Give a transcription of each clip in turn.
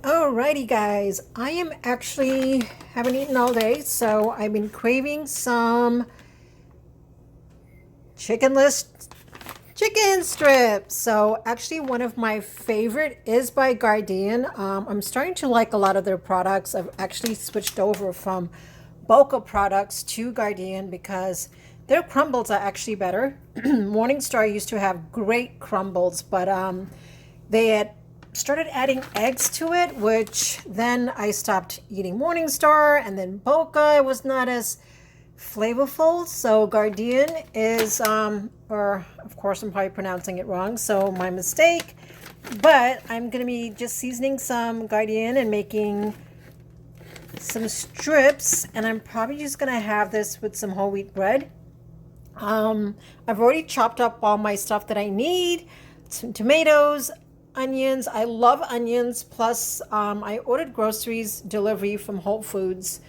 Alrighty guys, I am actually haven't eaten all day, so I've been craving some chickenless chicken strips. So actually one of my favorite is by Gardein. I'm starting to like a lot of their products. I've actually switched over from Boca products to Gardein because their crumbles are actually better. Morningstar used to have great crumbles, but they had started adding eggs to it, which then I stopped eating Morningstar, and then Boca was not as flavorful. So Gardein is, or of course I'm probably pronouncing it wrong, so my mistake. But I'm gonna be just seasoning some Gardein and making some strips, and I'm probably just gonna have this with some whole wheat bread. I've already chopped up all my stuff that I need, some tomatoes, onions. I love onions. Plus, I ordered groceries delivery from Whole Foods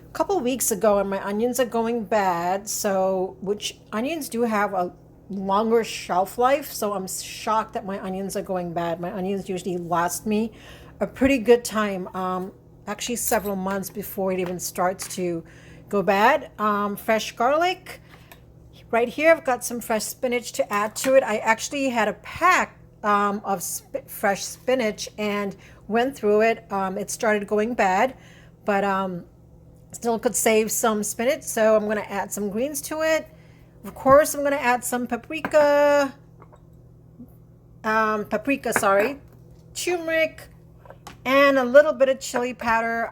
a couple weeks ago, and my onions are going bad. So, which onions do have a longer shelf life. So I'm shocked that my onions are going bad. My onions usually last me a pretty good time. Actually, several months before it even starts to go bad. Fresh garlic. Right here, I've got some fresh spinach to add to it. I actually had a pack of fresh spinach and went through it. It started going bad, but still could save some spinach. So I'm going to add some greens to it. Of course, I'm going to add some paprika, turmeric, and a little bit of chili powder.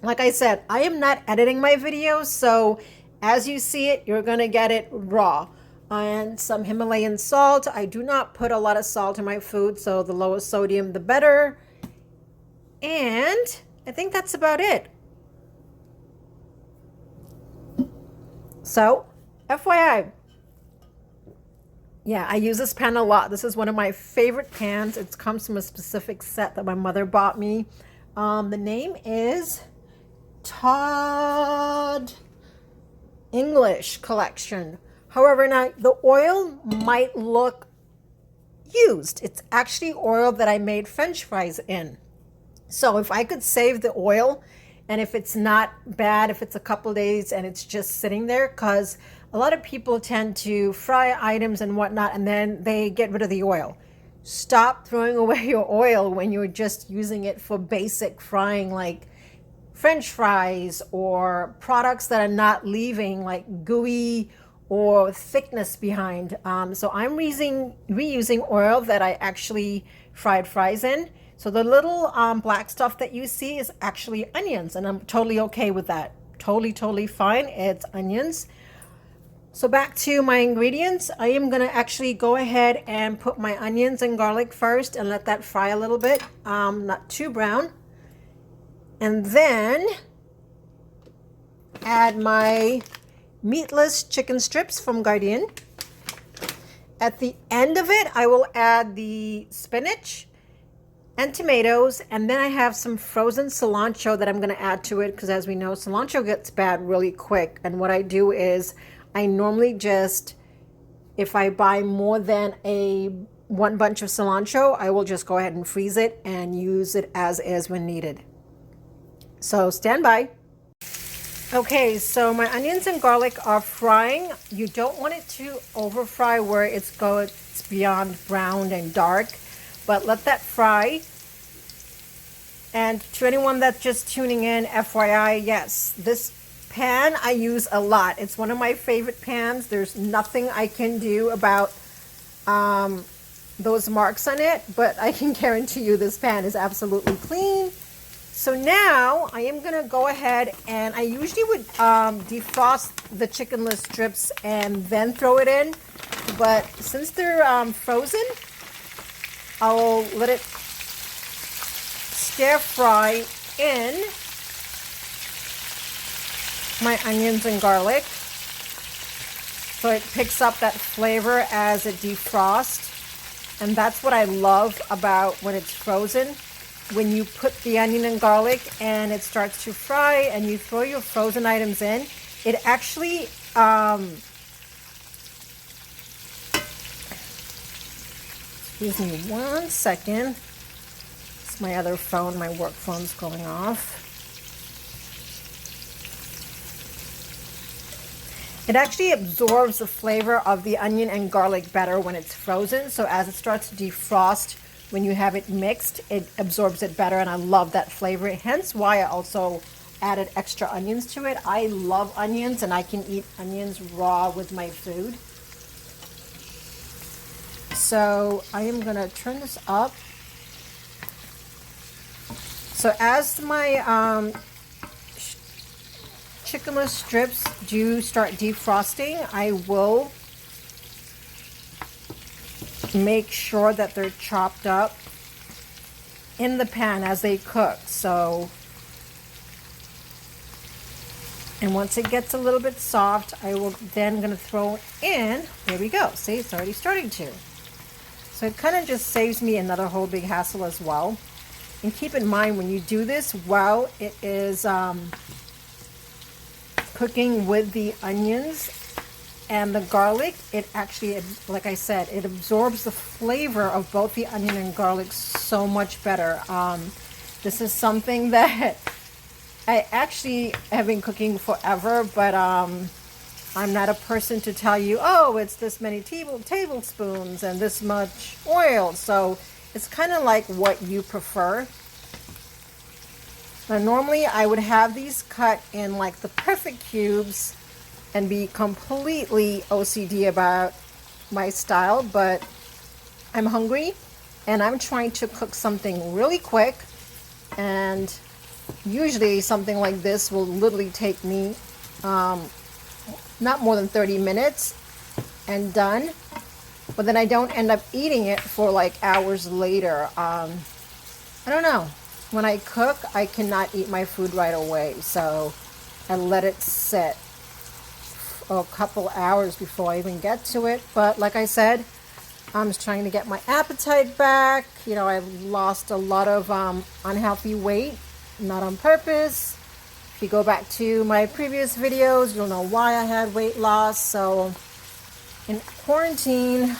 Like I said, I am not editing my videos, so as you see it, you're going to get it raw. And some Himalayan salt. I do not put a lot of salt in my food, so the lower sodium, the better. And I think that's about it. So, FYI, yeah, I use this pan a lot. This is one of my favorite pans. It comes from a specific set that my mother bought me. The name is Todd English Collection. However, now the oil might look used. It's actually oil that I made French fries in. So if I could save the oil, and if it's not bad, if it's a couple days and it's just sitting there, because a lot of people tend to fry items and whatnot, and then they get rid of the oil. Stop throwing away your oil when you're just using it for basic frying, like French fries or products that are not leaving like gooey or thickness behind. So I'm reusing oil that I actually fried fries in. So the little black stuff that you see is actually onions, and I'm totally okay with that. Totally fine. It's onions. So back to my ingredients. I am gonna actually go ahead and put my onions and garlic first and let that fry a little bit, not too brown. And then add my meatless chicken strips from Gardein. At the end of it, I will add the spinach and tomatoes, and then I have some frozen cilantro that I'm going to add to it, because as we know, cilantro gets bad really quick. And what I do is I normally just, if I buy more than one bunch of cilantro, I will just go ahead and freeze it and use it as is when needed. So stand by. Okay, so my onions and garlic are frying. You don't want it to over fry where it's beyond brown and dark, but let that fry. And to anyone that's just tuning in, FYI, yes, this pan I use a lot. It's one of my favorite pans. There's nothing I can do about those marks on it, but I can guarantee you this pan is absolutely clean. So now I am going to go ahead, and I usually would defrost the chickenless strips and then throw it in. But since they're frozen, I'll let it stir fry in my onions and garlic, so it picks up that flavor as it defrosts. And that's what I love about when it's frozen. When you put the onion and garlic and it starts to fry and you throw your frozen items in, it actually excuse me one second. It's my other phone, my work phone's going off. It actually absorbs the flavor of the onion and garlic better when it's frozen. So as it starts to defrost, when you have it mixed, it absorbs it better, and I love that flavor. Hence why I also added extra onions to it. I love onions, and I can eat onions raw with my food. So I am going to turn this up. So as my Chikless strips do start defrosting, I will make sure that they're chopped up in the pan as they cook. So, and once it gets a little bit soft, I will then gonna throw in, there we go, see, it's already starting to. So it kind of just saves me another whole big hassle as well. And keep in mind, when you do this while it is cooking with the onions and the garlic, it actually, like I said, it absorbs the flavor of both the onion and garlic so much better. This is something that I actually have been cooking forever, but I'm not a person to tell you, oh, it's this many tablespoons and this much oil. So it's kind of like what you prefer. Now normally I would have these cut in like the perfect cubes and be completely OCD about my style, but I'm hungry and I'm trying to cook something really quick, and usually something like this will literally take me not more than 30 minutes and done, but then I don't end up eating it for like hours later. I don't know. When I cook, I cannot eat my food right away, so I let it sit a couple hours before I even get to it. But like I said, I'm just trying to get my appetite back. You know, I've lost a lot of unhealthy weight, not on purpose. If you go back to my previous videos, you'll know why I had weight loss. So in quarantine,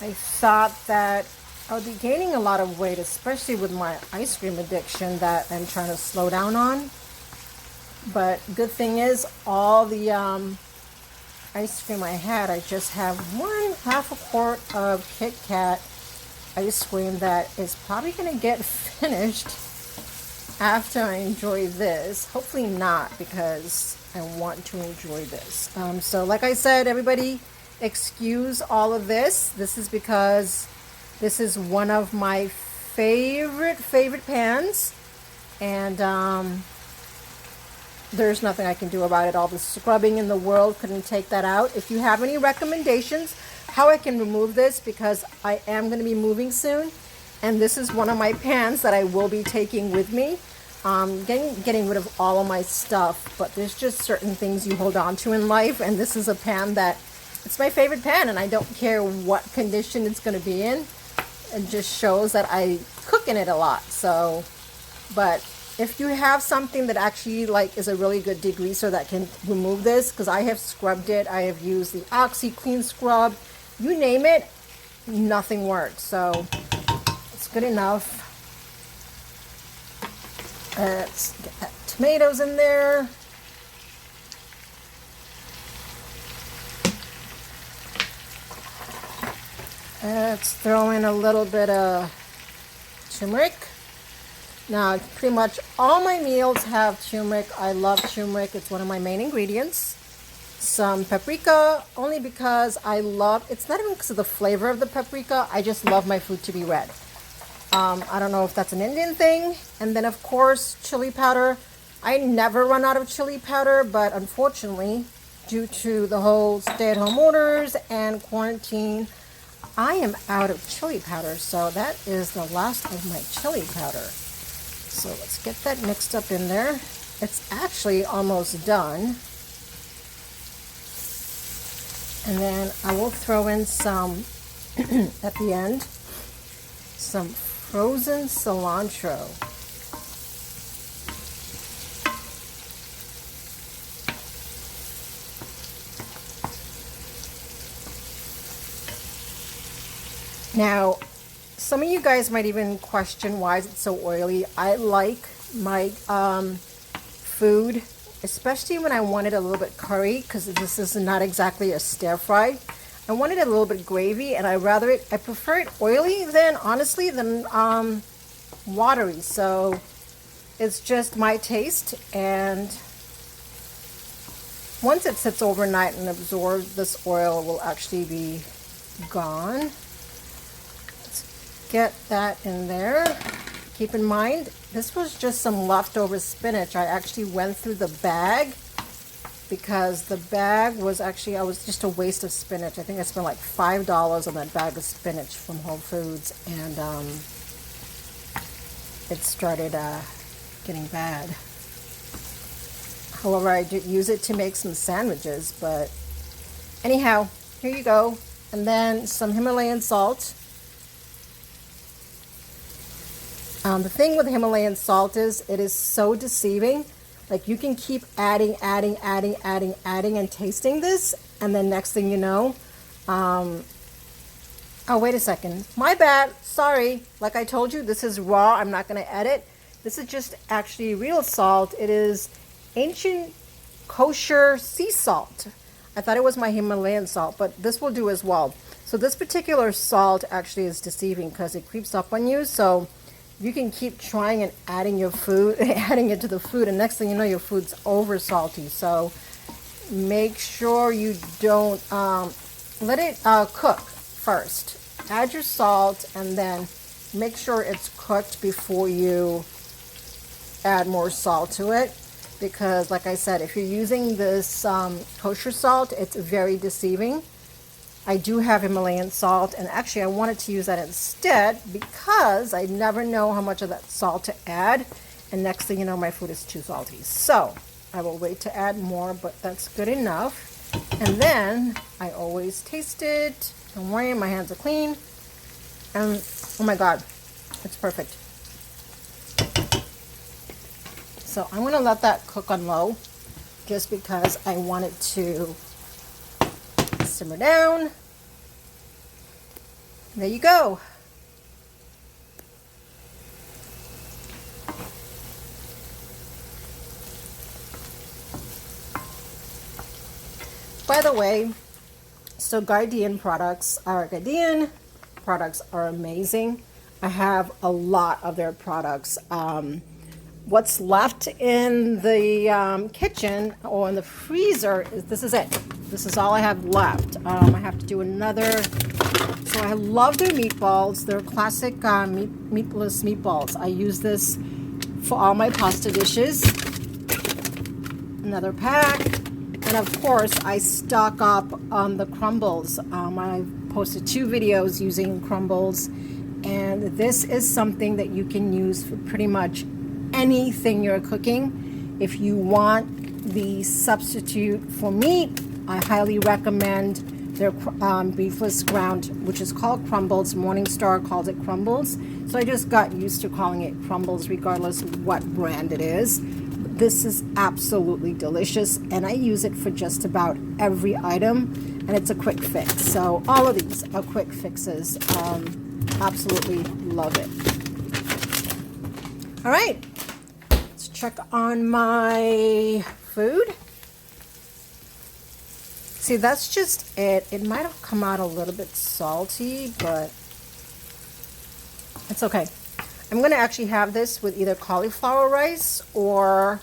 I thought that I would be gaining a lot of weight, especially with my ice cream addiction that I'm trying to slow down on. But good thing is, all the ice cream I had, I just have half a quart of Kit Kat ice cream that is probably going to get finished after I enjoy this. Hopefully not, because I want to enjoy this. So like I said, everybody excuse all of this. This is because this is one of my favorite pans, and there's nothing I can do about it. All the scrubbing in the world couldn't take that out. If you have any recommendations how I can remove this, because I am going to be moving soon, and this is one of my pans that I will be taking with me. Getting rid of all of my stuff, but there's just certain things you hold on to in life, and this is a pan that, it's my favorite pan, and I don't care what condition it's going to be in. It just shows that I cook in it a lot. So, but if you have something that actually like is a really good degreaser that can remove this, because I have scrubbed it, I have used the Oxy Clean Scrub, you name it, nothing works. So it's good enough. Let's get that tomatoes in there. Let's throw in a little bit of turmeric. Now, pretty much all my meals have turmeric. I love turmeric. It's one of my main ingredients. Some paprika, only because I love, it's not even because of the flavor of the paprika, I just love my food to be red. I don't know if that's an Indian thing. And then, of course, chili powder. I never run out of chili powder, but unfortunately, due to the whole stay-at-home orders and quarantine, I am out of chili powder. So that is the last of my chili powder. So let's get that mixed up in there. It's actually almost done. And then I will throw in some, at the end, some frozen cilantro. Now, Some of you guys might even question why is it so oily. I like my food, especially when I want it a little bit curry, because this is not exactly a stir fry. I want it a little bit gravy, and I prefer it oily than, honestly, than watery. So it's just my taste, and once it sits overnight and absorbs, this oil will actually be gone. Let's get that in there. Keep in mind, this was just some leftover spinach. I actually went through the bag because the bag was actually, I was just a waste of spinach. I think I spent like $5 on that bag of spinach from Whole Foods, and it started getting bad. However, I did use it to make some sandwiches, but anyhow, here you go. And then some Himalayan salt. The thing with Himalayan salt is it is so deceiving. Like, you can keep adding and tasting this, and then next thing you know, oh, wait a second. My bad. Sorry. Like I told you, this is raw. I'm not going to edit. This is just actually real salt. It is ancient kosher sea salt. I thought it was my Himalayan salt, but this will do as well. So this particular salt actually is deceiving because it creeps up on you. So you can keep trying and adding your food, adding it to the food, and next thing you know, your food's over salty. So make sure you don't let it cook first. Add your salt, and then make sure it's cooked before you add more salt to it. Because, like I said, if you're using this kosher salt, it's very deceiving. I do have Himalayan salt, and actually I wanted to use that instead because I never know how much of that salt to add, and next thing you know, my food is too salty. So I will wait to add more, but that's good enough. And then I always taste it. Don't worry, my hands are clean, and oh my God, it's perfect. So I'm going to let that cook on low just because I want it to simmer down. There you go. By the way, so Gardein products are amazing. I have a lot of their products. What's left in the kitchen or in the freezer is this is it. This is all I have left. I have to do another. So I love their meatballs. They're classic meatless meatballs. I use this for all my pasta dishes. Another pack. And of course, I stock up on the crumbles. I posted 2 videos using crumbles. And this is something that you can use for pretty much anything you're cooking. If you want the substitute for meat, I highly recommend their beefless ground, which is called crumbles. Morningstar calls it crumbles. So I just got used to calling it crumbles regardless of what brand it is. This is absolutely delicious, and I use it for just about every item, and it's a quick fix. So all of these are quick fixes. Absolutely love it. All right, let's check on my food. See, that's just it. It might have come out a little bit salty, but it's okay. I'm going to actually have this with either cauliflower rice or,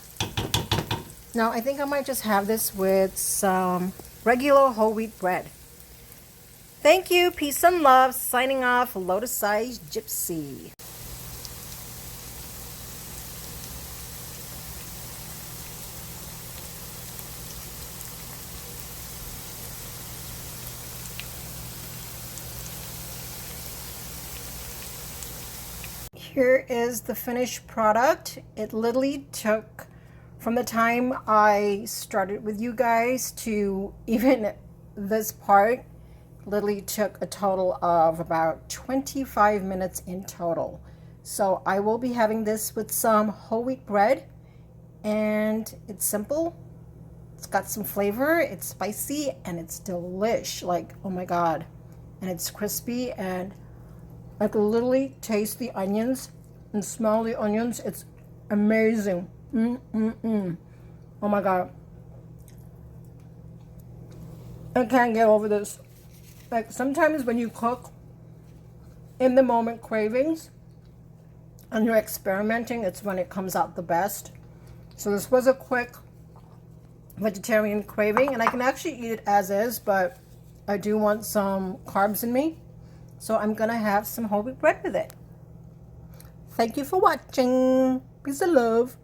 no, I think I might just have this with some regular whole wheat bread. Thank you. Peace and love. Signing off, Lotus Size Gypsy. Here is the finished product. It literally took, from the time I started with you guys to even this part, literally took a total of about 25 minutes in total. So I will be having this with some whole wheat bread, and it's simple. It's got some flavor, it's spicy, and it's delish. Like, oh my God. And it's crispy, and I can literally taste the onions and smell the onions. It's amazing. Oh my God. I can't get over this. Like sometimes when you cook in the moment cravings and you're experimenting, it's when it comes out the best. So this was a quick vegetarian craving, and I can actually eat it as is, but I do want some carbs in me. So I'm gonna have some whole wheat bread with it. Thank you for watching. Peace and love.